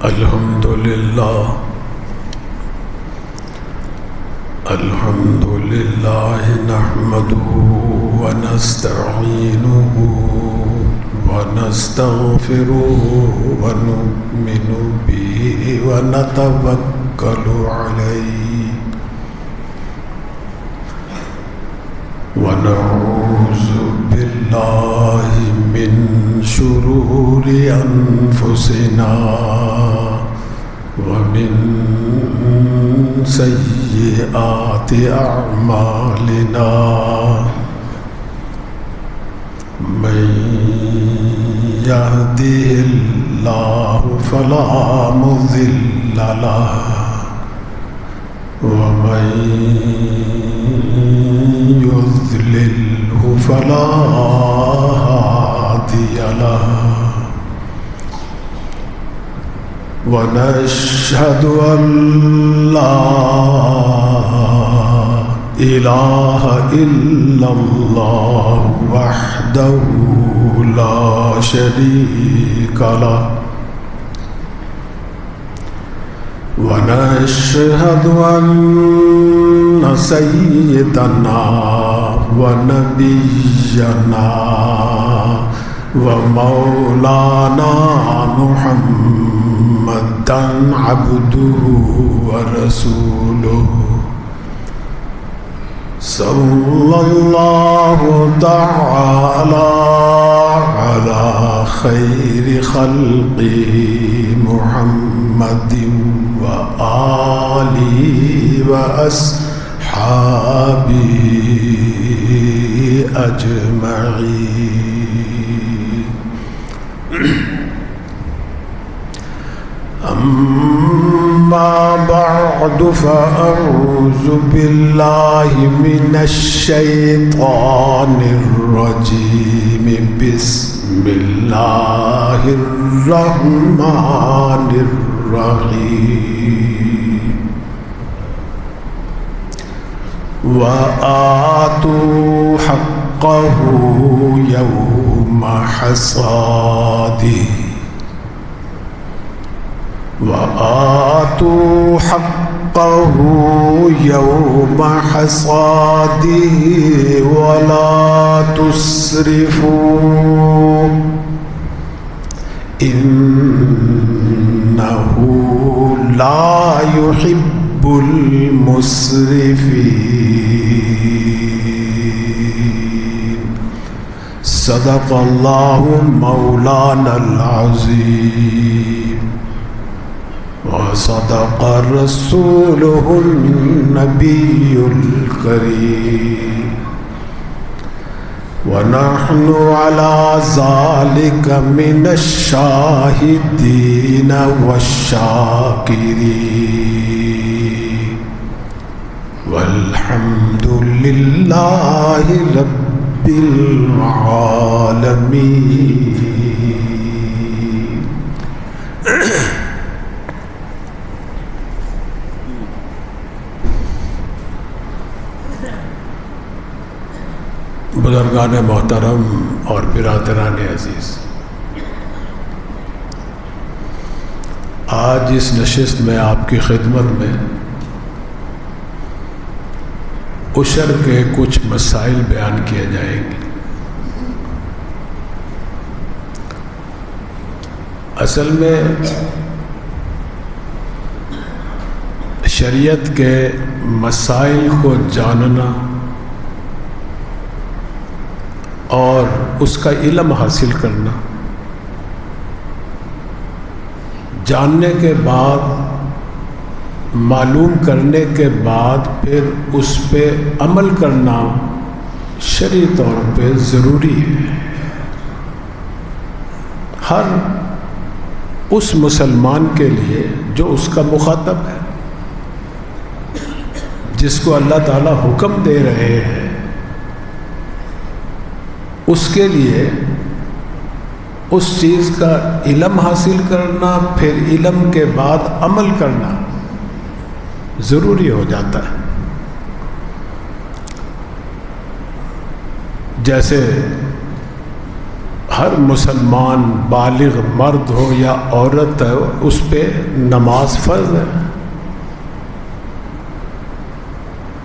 الحمد لله نحمده ونستعينه ونستغفره ونؤمن به ونتوكل عليه ونعوذ بالله من شرور أنفسنا ومن سيئات أعمالنا من يهده الله فلا مضل له ومن يضلله فلا هادي له ونشهد أن لا إله إلا الله وحده لا شريك له ونشهد أن سيدنا ونبينا ومولانا محمدا عبده ورسوله صلى الله تعالى على خير خلقه محمد وآله وأصحابه أجمعين أما بعد فأعوذ بالله من الشيطان الرجيم بسم الله الرحمن الرحيم وآتوا حقه يوم حصاده وآتوا حقه يوم حصاده ولا تسرفوا إنه لا يحب المسرفين صدق الله مولانا العظيم وصدق رسوله النبي الكريم ونحن على ذلك من الشاهدين والشاكرين والحمد لله رب العالمين. بزرگان محترم اور برادران عزیز، آج اس نشست میں آپ کی خدمت میں عشر کے کچھ مسائل بیان کیے جائیں گے۔ اصل میں شریعت کے مسائل کو جاننا اور اس کا علم حاصل کرنا، جاننے کے بعد معلوم کرنے کے بعد پھر اس پہ عمل کرنا شرعی طور پہ ضروری ہے۔ ہر اس مسلمان کے لیے جو اس کا مخاطب ہے، جس کو اللہ تعالیٰ حکم دے رہے ہیں، اس کے لیے اس چیز کا علم حاصل کرنا، پھر علم کے بعد عمل کرنا ضروری ہو جاتا ہے۔ جیسے ہر مسلمان بالغ مرد ہو یا عورت ہو اس پہ نماز فرض ہے.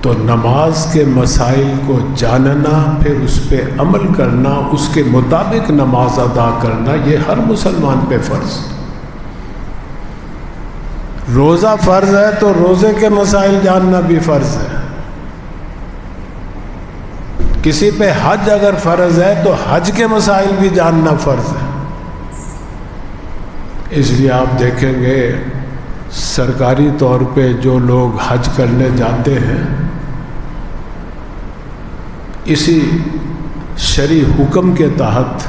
تو نماز کے مسائل کو جاننا، پھر اس پہ عمل کرنا، اس کے مطابق نماز ادا کرنا، یہ ہر مسلمان پہ فرض. روزہ فرض ہے تو روزے کے مسائل جاننا بھی فرض ہے. کسی پہ حج اگر فرض ہے تو حج کے مسائل بھی جاننا فرض ہے. اس لیے آپ دیکھیں گے سرکاری طور پہ جو لوگ حج کرنے جاتے ہیں اسی شرعی حکم کے تحت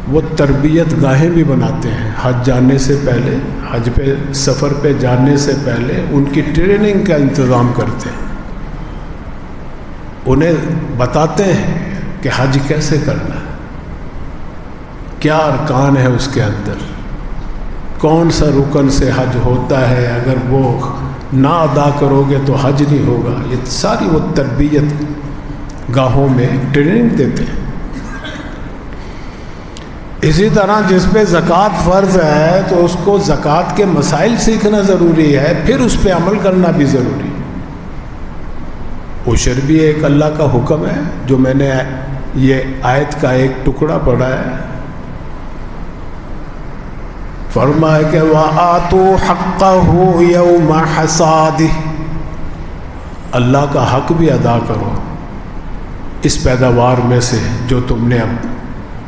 وہ تربیت گاہیں بھی بناتے ہیں. حج جانے سے پہلے، حج پہ سفر پہ جانے سے پہلے ان کی ٹریننگ کا انتظام کرتے ہیں. انہیں بتاتے ہیں کہ حج کیسے کرنا ہے، کیا ارکان ہے اس کے اندر، کون سا رکن سے حج ہوتا ہے، اگر وہ نہ ادا کرو گے تو حج نہیں ہوگا. یہ ساری وہ تربیت گاہوں میں ٹریننگ دیتے ہیں. اسی طرح جس پہ زکوٰۃ فرض ہے تو اس کو زکوٰۃ کے مسائل سیکھنا ضروری ہے، پھر اس پہ عمل کرنا بھی ضروری ہے. عشر بھی ایک اللہ کا حکم ہے، جو میں نے یہ آیت کا ایک ٹکڑا پڑھا ہے. فرمایا کہ وَآتُوا حَقَّهُ يَوْمَ حَصَادِهِ، اللہ کا حق بھی ادا کرو اس پیداوار میں سے جو تم نے اب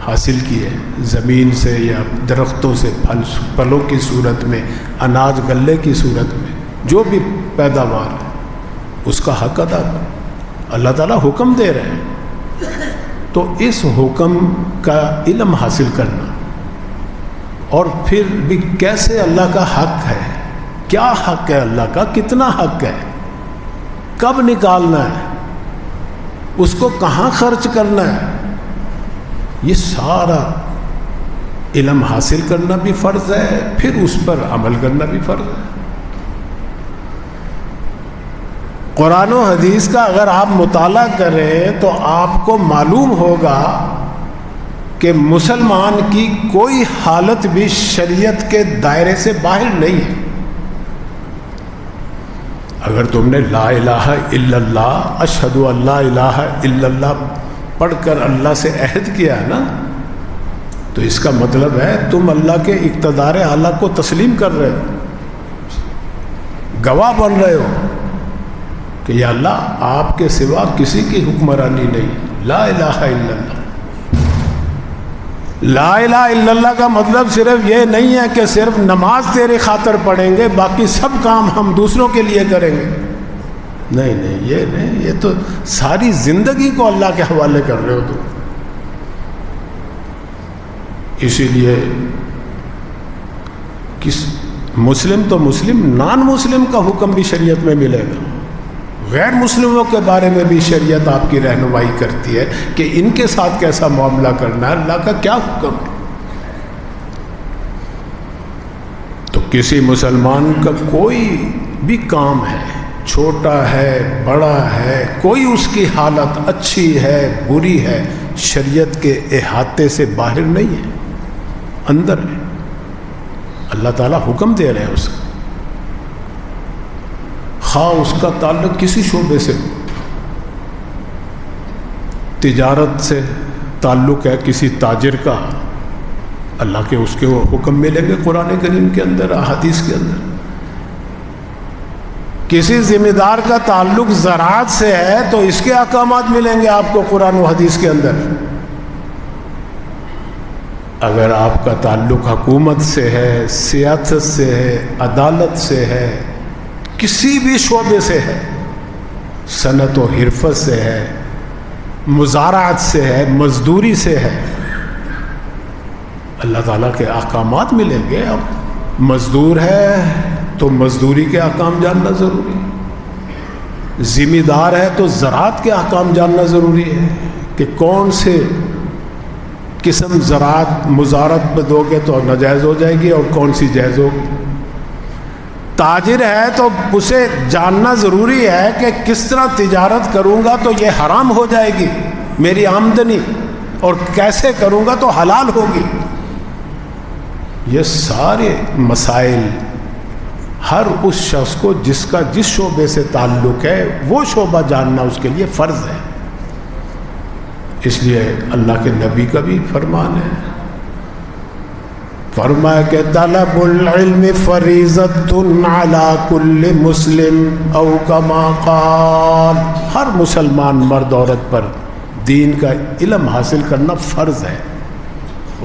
حاصل کی ہے، زمین سے یا درختوں سے، پھلوں کی صورت میں، اناج غلے کی صورت میں، جو بھی پیداوار ہے اس کا حق ادا کرو. اللہ تعالیٰ حکم دے رہے ہیں تو اس حکم کا علم حاصل کرنا، اور پھر بھی کیسے اللہ کا حق ہے، کیا حق ہے اللہ کا، کتنا حق ہے، کب نکالنا ہے، اس کو کہاں خرچ کرنا ہے، یہ سارا علم حاصل کرنا بھی فرض ہے، پھر اس پر عمل کرنا بھی فرض ہے. قرآن و حدیث کا اگر آپ مطالعہ کریں تو آپ کو معلوم ہوگا کہ مسلمان کی کوئی حالت بھی شریعت کے دائرے سے باہر نہیں ہے. اگر تم نے لا الہ الا اللہ، اشہد ان لا الہ الا اللہ پڑھ کر اللہ سے عہد کیا ہے نا، تو اس کا مطلب ہے تم اللہ کے اقتدار اعلیٰ کو تسلیم کر رہے ہو، گواہ بن رہے ہو کہ یا اللہ آپ کے سوا کسی کی حکمرانی نہیں. لا الہ الا اللہ. لا الہ الا اللہ کا مطلب صرف یہ نہیں ہے کہ صرف نماز تیرے خاطر پڑھیں گے، باقی سب کام ہم دوسروں کے لیے کریں گے. نہیں نہیں، یہ نہیں، یہ تو ساری زندگی کو اللہ کے حوالے کر رہے ہو تم. اسی لیے مسلم تو مسلم، نان مسلم کا حکم بھی شریعت میں ملے گا. غیر مسلموں کے بارے میں بھی شریعت آپ کی رہنمائی کرتی ہے کہ ان کے ساتھ کیسا معاملہ کرنا ہے، اللہ کا کیا حکم ہے. تو کسی مسلمان کا کوئی بھی کام ہے، چھوٹا ہے بڑا ہے، کوئی اس کی حالت اچھی ہے بری ہے، شریعت کے احاطے سے باہر نہیں ہے، اندر ہے. اللہ تعالیٰ حکم دے رہے ہیں اس کا، خواہ اس کا تعلق کسی شعبے سے، تجارت سے تعلق ہے کسی تاجر کا، اللہ کے اس کے وہ حکم ملیں گے قرآن کریم کے اندر، احادیث کے اندر. کسی ذمہ دار کا تعلق زراعت سے ہے تو اس کے احکامات ملیں گے آپ کو قرآن و حدیث کے اندر. اگر آپ کا تعلق حکومت سے ہے، سیاست سے ہے، عدالت سے ہے، کسی بھی شعبے سے ہے، صنعت و حرفت سے ہے، مزارعت سے ہے، مزدوری سے ہے، اللہ تعالیٰ کے احکامات ملیں گے. اب مزدور ہے تو مزدوری کے احکام جاننا ضروری ہے، ذمہ دار ہے تو زراعت کے احکام جاننا ضروری ہے کہ کون سے قسم زراعت مزارعت پہ دو گے تو ناجائز ہو جائے گی اور کون سی جائز ہوگی. تاجر ہے تو اسے جاننا ضروری ہے کہ کس طرح تجارت کروں گا تو یہ حرام ہو جائے گی میری آمدنی، اور کیسے کروں گا تو حلال ہوگی. یہ سارے مسائل ہر اس شخص کو جس کا جس شعبے سے تعلق ہے وہ شعبہ جاننا اس کے لیے فرض ہے. اس لیے اللہ کے نبی کا بھی فرمان ہے، فرمایا کہ طلب العلم فریضۃ علی کل مسلم او کما قال، ہر مسلمان مرد عورت پر دین کا علم حاصل کرنا فرض ہے.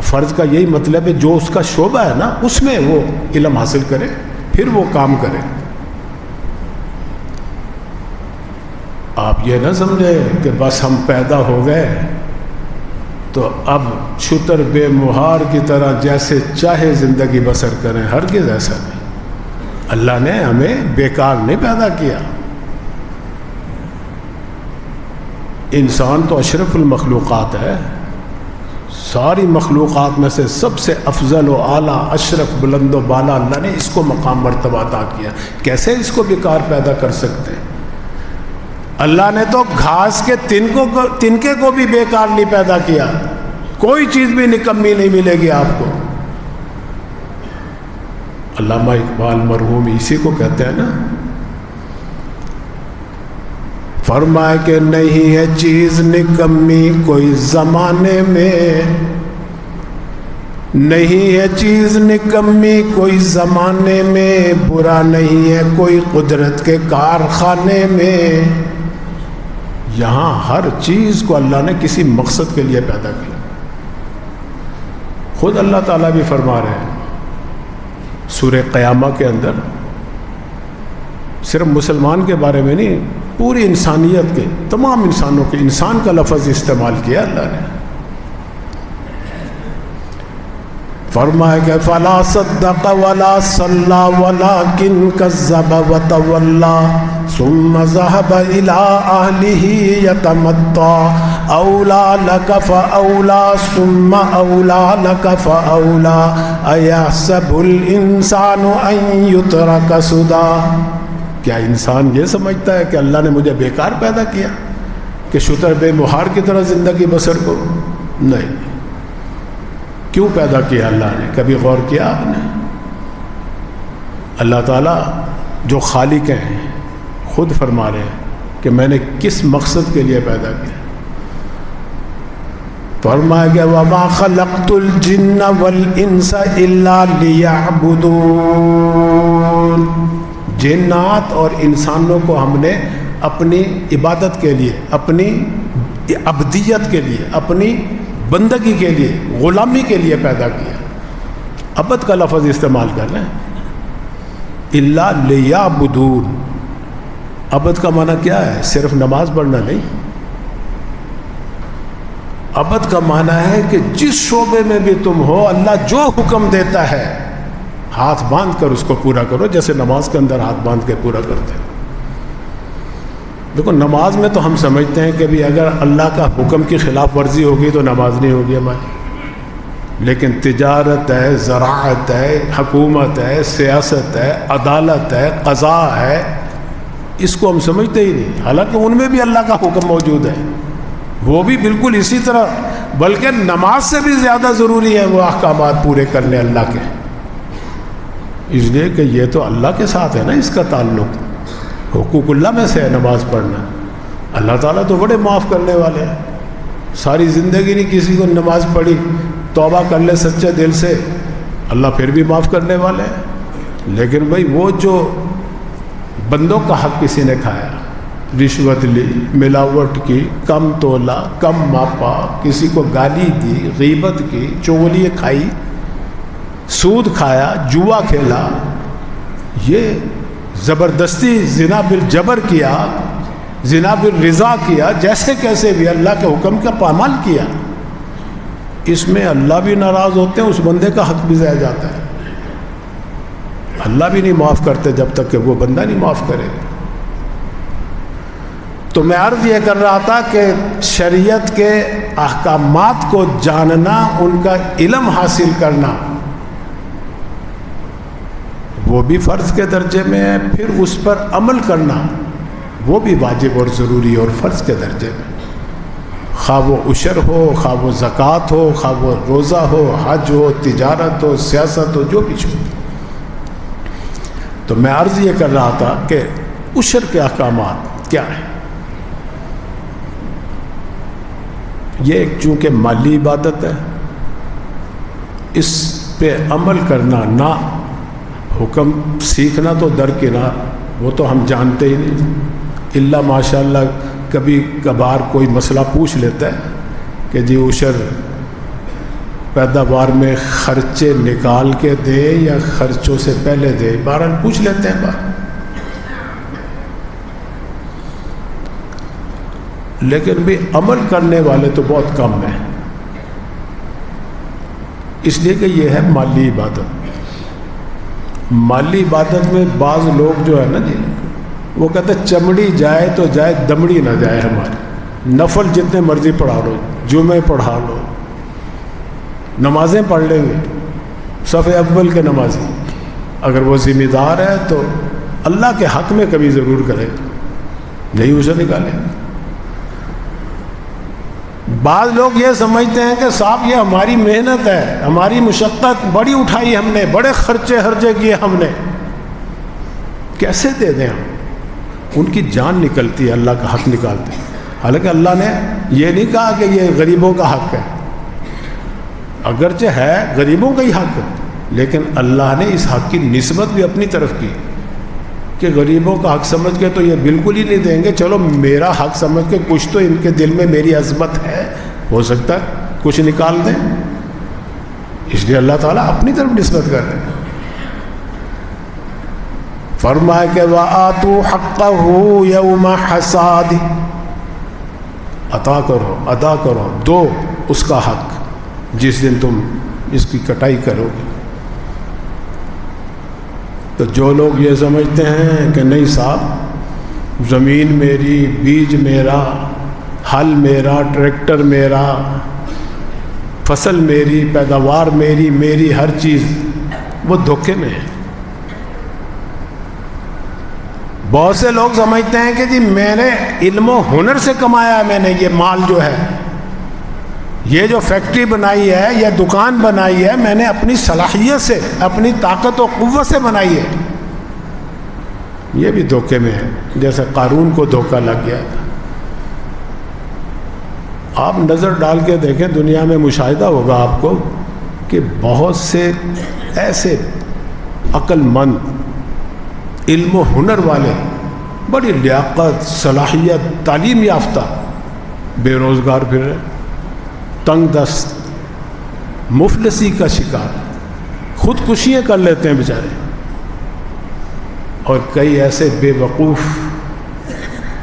فرض کا یہی مطلب ہے جو اس کا شعبہ ہے نا اس میں وہ علم حاصل کرے پھر وہ کام کرے. آپ یہ نہ سمجھیں کہ بس ہم پیدا ہو گئے تو اب شتر بے مہار کی طرح جیسے چاہے زندگی بسر کریں. ہرگز ایسا نہیں. اللہ نے ہمیں بیکار نہیں پیدا کیا. انسان تو اشرف المخلوقات ہے، ساری مخلوقات میں سے سب سے افضل و اعلیٰ اشرف بلند و بالا اللہ نے اس کو مقام مرتبہ عطا کیا. کیسے اس کو بیکار پیدا کر سکتے ہیں؟ اللہ نے تو گھاس کے تنکے کو بھی بیکار نہیں پیدا کیا. کوئی چیز بھی نکمی نہیں ملے گی آپ کو. علامہ اقبال مرحوم اسی کو کہتے ہیں نا، فرمائے کہ نہیں ہے چیز نکمی کوئی زمانے میں، نہیں ہے چیز نکمی کوئی زمانے میں، برا نہیں ہے کوئی قدرت کے کارخانے میں. یہاں ہر چیز کو اللہ نے کسی مقصد کے لیے پیدا کیا. خود اللہ تعالیٰ بھی فرما رہے ہیں سورہ قیامہ کے اندر، صرف مسلمان کے بارے میں نہیں، پوری انسانیت کے تمام انسانوں کے، انسان کا لفظ استعمال کیا اللہ نے. فرمایا کہ فلا صدق ولا صلى ولكن كذب وتولى ثم ذهب الى اهله يتمطى اولى لك فاولى ثم اولى لك فاولى ايحسب الانسان ان يترك سدى. کیا انسان یہ سمجھتا ہے کہ اللہ نے مجھے بیکار پیدا کیا کہ شتر بے مہار کی طرح زندگی بسر کروں؟ نہیں. کیوں پیدا کیا اللہ نے؟ کبھی غور کیا آپ نے؟ اللہ تعالیٰ جو خالق ہیں خود فرما رہے ہیں کہ میں نے کس مقصد کے لیے پیدا کیا. فرمایا کہ وَمَا خَلَقْتُ الْجِنَّ وَالْإِنسَ إِلَّا لِيَعْبُدُونَ. جنات اور انسانوں کو ہم نے اپنی عبادت کے لیے، اپنی عبدیت کے لیے، اپنی بندگی کے لیے، غلامی کے لیے پیدا کیا. عبد کا لفظ استعمال کر لیں. الا لیعبدون، عبد کا معنی کیا ہے؟ صرف نماز پڑھنا نہیں. عبد کا معنی ہے کہ جس شعبے میں بھی تم ہو اللہ جو حکم دیتا ہے ہاتھ باندھ کر اس کو پورا کرو، جیسے نماز کے اندر ہاتھ باندھ کے پورا کرتے ہیں. دیکھو نماز میں تو ہم سمجھتے ہیں کہ بھی اگر اللہ کا حکم کی خلاف ورزی ہوگی تو نماز نہیں ہوگی ہماری، لیکن تجارت ہے، زراعت ہے، حکومت ہے، سیاست ہے، عدالت ہے، قضاء ہے، اس کو ہم سمجھتے ہی نہیں. حالانکہ ان میں بھی اللہ کا حکم موجود ہے، وہ بھی بالکل اسی طرح، بلکہ نماز سے بھی زیادہ ضروری ہے وہ احکامات پورے کرنے اللہ کے. اس لیے کہ یہ تو اللہ کے ساتھ ہے نا اس کا تعلق، حقوق اللہ میں سے ہے نماز پڑھنا. اللہ تعالیٰ تو بڑے معاف کرنے والے ہیں. ساری زندگی نہیں کسی کو نماز پڑھی، توبہ کر لے سچے دل سے، اللہ پھر بھی معاف کرنے والے ہیں. لیکن بھائی وہ جو بندوں کا حق کسی نے کھایا، رشوت لی، ملاوٹ کی، کم تولا، کم ماپا، کسی کو گالی دی، غیبت کی، چغلی کھائی، سود کھایا، جوا کھیلا، یہ زبردستی زنا بالجبر کیا، زنا بالرضا کیا، جیسے کیسے بھی اللہ کے حکم کا پامال کیا، اس میں اللہ بھی ناراض ہوتے ہیں، اس بندے کا حق بھی ضائع جاتا ہے. اللہ بھی نہیں معاف کرتے جب تک کہ وہ بندہ نہیں معاف کرے. تو میں عرض یہ کر رہا تھا کہ شریعت کے احکامات کو جاننا، ان کا علم حاصل کرنا، وہ بھی فرض کے درجے میں ہے. پھر اس پر عمل کرنا وہ بھی واجب اور ضروری اور فرض کے درجے میں. خواہ وہ عشر ہو، خواہ وہ زکوٰۃ ہو، خواہ وہ روزہ ہو، حج ہو، تجارت ہو، سیاست ہو، جو بھی ہو۔ تو میں عرض یہ کر رہا تھا کہ عشر کے احکامات کیا ہیں۔ یہ ایک چونکہ مالی عبادت ہے، اس پہ عمل کرنا، نہ حکم سیکھنا تو درکنار، وہ تو ہم جانتے ہی نہیں، الا ماشاء اللہ کبھی کبھار کوئی مسئلہ پوچھ لیتا ہے کہ جی عشر پیداوار میں خرچے نکال کے دے یا خرچوں سے پہلے دے، بہرحال پوچھ لیتے ہیں بات، لیکن بھی عمل کرنے والے تو بہت کم ہیں، اس لیے کہ یہ ہے مالی عبادت۔ مالی عبادت میں بعض لوگ جو ہے نا جی، وہ کہتے ہیں چمڑی جائے تو جائے، دمڑی نہ جائے ہماری، نفل جتنے مرضی پڑھا لو، جمعے پڑھا لو، نمازیں پڑھ لیں گے، صف اول کے نمازی، اگر وہ ذمہ دار ہے تو اللہ کے حق میں کبھی ضرور کرے گا، نہیں اسے نکالے گا۔ بعض لوگ یہ سمجھتے ہیں کہ صاحب یہ ہماری محنت ہے، ہماری مشقت بڑی اٹھائی ہم نے، بڑے خرچے خرچے کیے ہم نے، کیسے دے دیں ہم؟ ان کی جان نکلتی ہے، اللہ کا حق نکالتے ہیں۔ حالانکہ اللہ نے یہ نہیں کہا کہ یہ غریبوں کا حق ہے، اگرچہ ہے غریبوں کا ہی حق ہے، لیکن اللہ نے اس حق کی نسبت بھی اپنی طرف کی کہ غریبوں کا حق سمجھ کے تو یہ بالکل ہی نہیں دیں گے، چلو میرا حق سمجھ کے کچھ تو ان کے دل میں میری عظمت ہے، ہو سکتا ہے کچھ نکال دیں، اس لیے اللہ تعالیٰ اپنی طرف نسبت کر رہے ہیں۔ فرمائے کہ وَآتُوا حَقَّهُ يَوْمَ حَصَادِ، عطا کرو، ادا کرو، دو اس کا حق جس دن تم اس کی کٹائی کرو گے۔ تو جو لوگ یہ سمجھتے ہیں کہ نہیں صاحب زمین میری، بیج میرا، ہل میرا، ٹریکٹر میرا، فصل میری، پیداوار میری، میری ہر چیز، وہ دھوکے میں ہے۔ بہت سے لوگ سمجھتے ہیں کہ جی میں نے علم و ہنر سے کمایا ہے، میں نے یہ مال جو ہے، یہ جو فیکٹری بنائی ہے یا دکان بنائی ہے، میں نے اپنی صلاحیت سے، اپنی طاقت و قوت سے بنائی ہے۔ یہ بھی دھوکے میں ہے، جیسے قارون کو دھوکہ لگ گیا۔ آپ نظر ڈال کے دیکھیں، دنیا میں مشاہدہ ہوگا آپ کو کہ بہت سے ایسے عقل مند، علم و ہنر والے، بڑی لیاقت، صلاحیت، تعلیم یافتہ، بے روزگار پھر رہے، تنگ دست، مفلسی کا شکار، خودکشیاں کر لیتے ہیں بیچارے، اور کئی ایسے بے وقوف،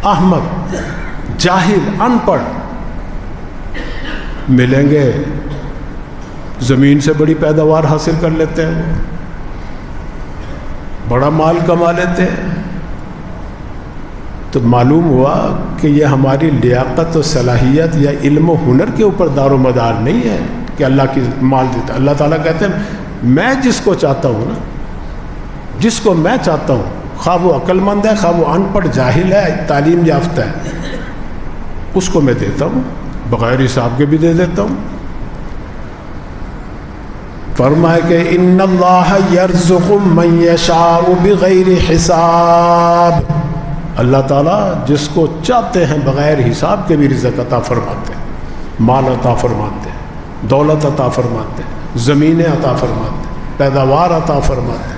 احمق، جاہل، ان پڑھ ملیں گے، زمین سے بڑی پیداوار حاصل کر لیتے ہیں، بڑا مال کما لیتے ہیں۔ تو معلوم ہوا کہ یہ ہماری لیاقت و صلاحیت یا علم و ہنر کے اوپر دار و مدار نہیں ہے کہ اللہ کی مال دیتا۔ اللہ تعالیٰ کہتے ہیں میں جس کو چاہتا ہوں نا، جس کو میں چاہتا ہوں، خواہ وہ عقل مند ہے، خواہ وہ ان پڑھ جاہل ہے، تعلیم یافتہ ہے، اس کو میں دیتا ہوں، بغیر حساب کے بھی دے دیتا ہوں۔ فرمائے کہ ان اللہ یرزق من یشاء بغیر حساب، اللہ تعالیٰ جس کو چاہتے ہیں بغیر حساب کے بھی رزق عطا فرماتے ہیں، مال عطا فرماتے ہیں، دولت عطا فرماتے ہیں، زمینیں عطا فرماتے ہیں، پیداوار عطا فرماتے ہیں۔